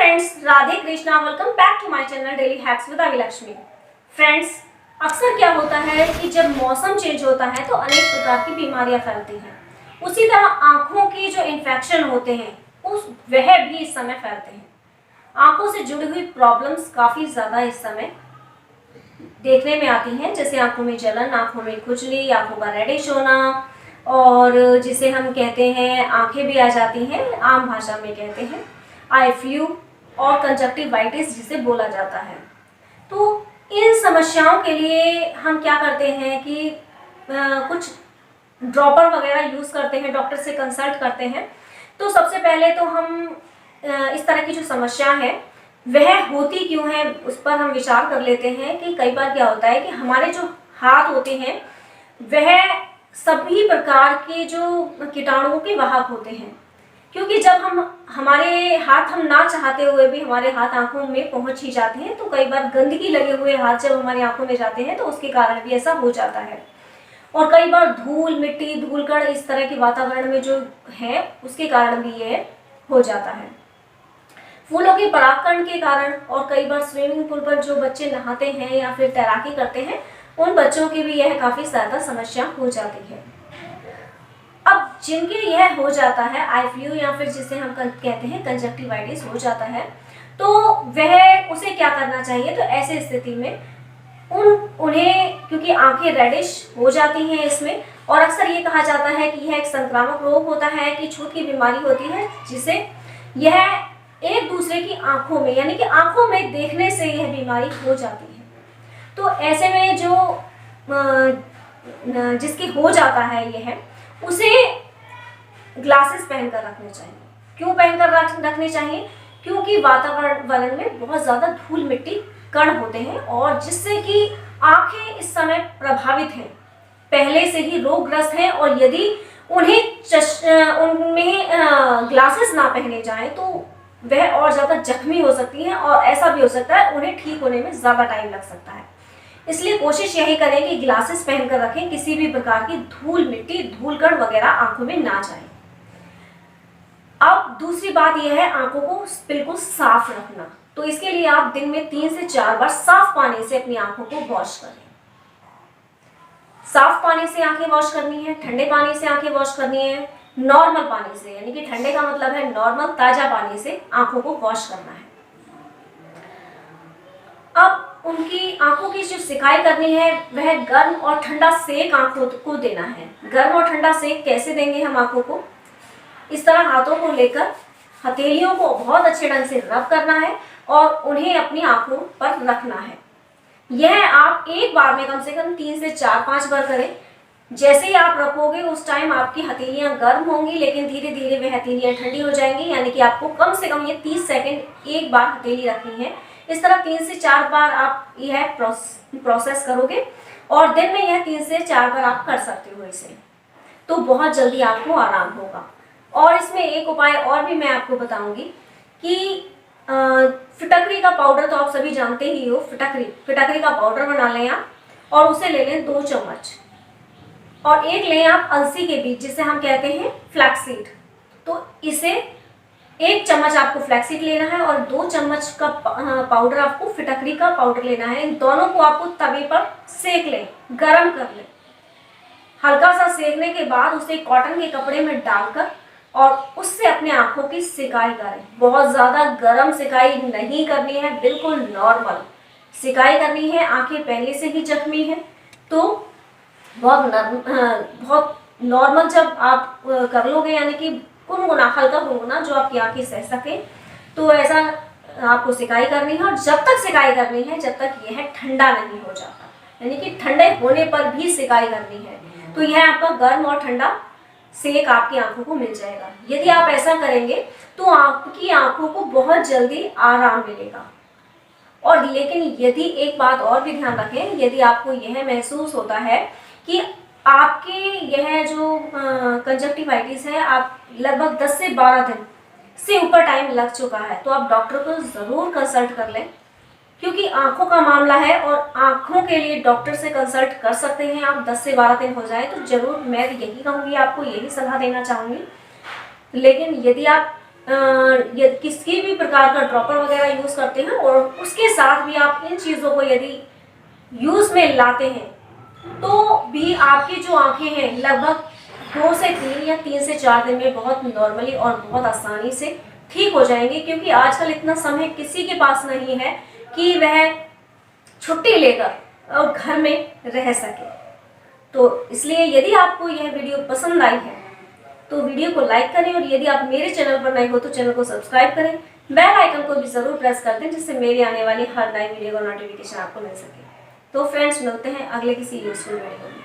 Friends, Radhe Krishna. Welcome back to my channel daily hacks with Abhilakshmi. Friends, अक्सर क्या होता है कि जब मौसम चेंज होता है तो अनेक प्रकार की बीमारियां फैलती हैं। उसी तरह आंखों की जो इन्फेक्शन होते हैं वह भी इस समय फैलते हैं। आंखों से जुड़ी हुई प्रॉब्लम्स काफ़ी ज़्यादा इस समय देखने में आती हैं, जैसे आंखों में जलन, आंखों में खुजली, आंखों का रेडिश होना, और जिसे हम कहते हैं आंखें भी आ जाती हैं, आम भाषा में कहते हैं आई फ्लू और कंजक्टिवाइटिस जिसे बोला जाता है। तो इन समस्याओं के लिए हम क्या करते हैं कि कुछ ड्रॉपर वगैरह यूज़ करते हैं, डॉक्टर से कंसल्ट करते हैं। तो सबसे पहले तो हम इस तरह की जो समस्या है वह होती क्यों है उस पर हम विचार कर लेते हैं कि कई बार क्या होता है कि हमारे जो हाथ होते हैं वह सभी प्रकार के जो कीटाणुओं के वाहक होते हैं, क्योंकि जब हमारे हाथ हम ना चाहते हुए भी हमारे हाथ आंखों में पहुंच ही जाते हैं, तो कई बार गंदगी लगे हुए हाथ जब हमारी आंखों में जाते हैं तो उसके कारण भी ऐसा हो जाता है। और कई बार धूल मिट्टी धूलकण इस तरह के वातावरण में जो है उसके कारण भी ये हो जाता है। फूलों के परागकण के कारण, और कई बार स्विमिंग पूल पर जो बच्चे नहाते हैं या फिर तैराकी करते हैं उन बच्चों की भी यह काफ़ी ज़्यादा समस्या हो जाती है। अब जिनके यह हो जाता है आई फ्लू या फिर जिसे हम कहते हैं कंजक्टिवाइटिस हो जाता है, तो वह उसे क्या करना चाहिए? तो ऐसे स्थिति में उन्हें, क्योंकि आंखें रेडिश हो जाती हैं इसमें, और अक्सर ये कहा जाता है कि यह एक संक्रामक रोग होता है कि छूत की बीमारी होती है, जिसे यह एक दूसरे की आंखों में यानी कि आंखों में देखने से यह बीमारी हो जाती है। तो ऐसे में जो जिसकी हो जाता है यह, उसे ग्लासेस पहनकर रखने चाहिए। क्यों पहनकर रखने चाहिए? क्योंकि वातावरण में बहुत ज़्यादा धूल मिट्टी कण होते हैं और जिससे कि आंखें इस समय प्रभावित हैं, पहले से ही रोगग्रस्त हैं, और यदि उनमें ग्लासेस ना पहने जाएं तो वह और ज़्यादा जख्मी हो सकती हैं, और ऐसा भी हो सकता है उन्हें ठीक होने में ज़्यादा टाइम लग सकता है। इसलिए कोशिश यही करें कि ग्लासेस पहनकर रखें, किसी भी प्रकार की धूल मिट्टी धूलकण वगैरह आंखों में ना जाए। अब दूसरी बात यह है आंखों को बिल्कुल साफ रखना। तो इसके लिए आप दिन में 3 से 4 बार साफ पानी से अपनी आंखों को वॉश करें। साफ पानी से आंखें वॉश करनी है, ठंडे पानी से आंखें वॉश करनी है, नॉर्मल पानी से, यानी कि ठंडे का मतलब है नॉर्मल ताजा पानी से आंखों को वॉश करना है। अब उनकी आंखों की जो सिकाई करनी है वह गर्म और ठंडा सेक आंखों को देना है। गर्म और ठंडा सेक कैसे देंगे हम आंखों को? इस तरह हाथों को लेकर हथेलियों को बहुत अच्छे ढंग से रब करना है और उन्हें अपनी आंखों पर रखना है। यह आप एक बार में कम से कम 3 से 4-5 बार करें। जैसे ही आप रखोगे उस टाइम आपकी हथेलियां गर्म होंगी, लेकिन धीरे धीरे वह हथेलियां ठंडी हो जाएंगी, यानी कि आपको कम से कम ये 30 सेकंड एक बार हथेली रखनी है। इस तरह 3 से 4 बार आप यह प्रोसेस करोगे और दिन में यह 3 से 4 बार आप कर सकते हो इसे, तो बहुत जल्दी आपको आराम होगा। और इसमें एक उपाय और भी मैं आपको बताऊंगी कि फिटकरी का पाउडर तो आप सभी जानते ही हो। फिटकरी का पाउडर बना लें आप, और उसे ले लें 2 चम्मच, और एक लें आप अलसी के बीज जिसे हम कहते हैं फ्लैक्सीड। तो इसे 1 चम्मच आपको फ्लैक्सीड लेना है और 2 चम्मच का पाउडर आपको फिटकरी का पाउडर लेना है। इन दोनों को आपको तवे पर सेक लें, गरम कर लें। हल्का सा सेकने के बाद उसे कॉटन के कपड़े में डालकर और उससे अपने आंखों की सिकाई करें। बहुत ज़्यादा गर्म सिकाई नहीं करनी है, बिल्कुल नॉर्मल सिकाई करनी है। आंखें पहले से ही जख्मी हैं, तो बहुत नॉर्मल जब आप कर लोगे, यानी कि गुनगुना, हल्का गुनगुना जो आपकी आंखें सह सके, तो ऐसा आपको सिकाई करनी है। और जब तक सिकाई करनी है जब तक यह ठंडा नहीं हो जाता, यानी कि ठंडे होने पर भी सिकाई करनी है। तो यह आपका गर्म और ठंडा सेक आपकी आंखों को मिल जाएगा। यदि आप ऐसा करेंगे तो आपकी आंखों को बहुत जल्दी आराम मिलेगा। और लेकिन यदि एक बात और भी ध्यान रखें, यदि आपको यह महसूस होता है कि आपके यह जो कंजक्टिवाइटिस है आप लगभग 10 से 12 दिन से ऊपर टाइम लग चुका है, तो आप डॉक्टर को ज़रूर कंसल्ट कर लें, क्योंकि आंखों का मामला है और आंखों के लिए डॉक्टर से कंसल्ट कर सकते हैं आप। 10 से 12 दिन हो जाए तो ज़रूर मैं यही कहूँगी, आपको यही सलाह देना चाहूँगी। लेकिन यदि आप ये किसी भी प्रकार का ड्रॉपर वगैरह यूज़ करते हैं और उसके साथ भी आप इन चीज़ों को यदि यूज़ में लाते हैं तो भी आपकी जो आंखें हैं लगभग 2 से 3 या 3 से 4 दिन में बहुत नॉर्मली और बहुत आसानी से ठीक हो जाएंगे, क्योंकि आजकल इतना समय किसी के पास नहीं है कि वह छुट्टी लेकर और घर में रह सके। तो इसलिए यदि आपको यह वीडियो पसंद आई है तो वीडियो को लाइक करें, और यदि आप मेरे चैनल पर नए हो तो चैनल को सब्सक्राइब करें, बेल आइकन को भी ज़रूर प्रेस कर दें जिससे मेरी आने वाली हर नई वीडियो का नोटिफिकेशन आपको मिल सके। तो फ्रेंड्स, मिलते हैं अगले किसी यूजफुल वीडियो में।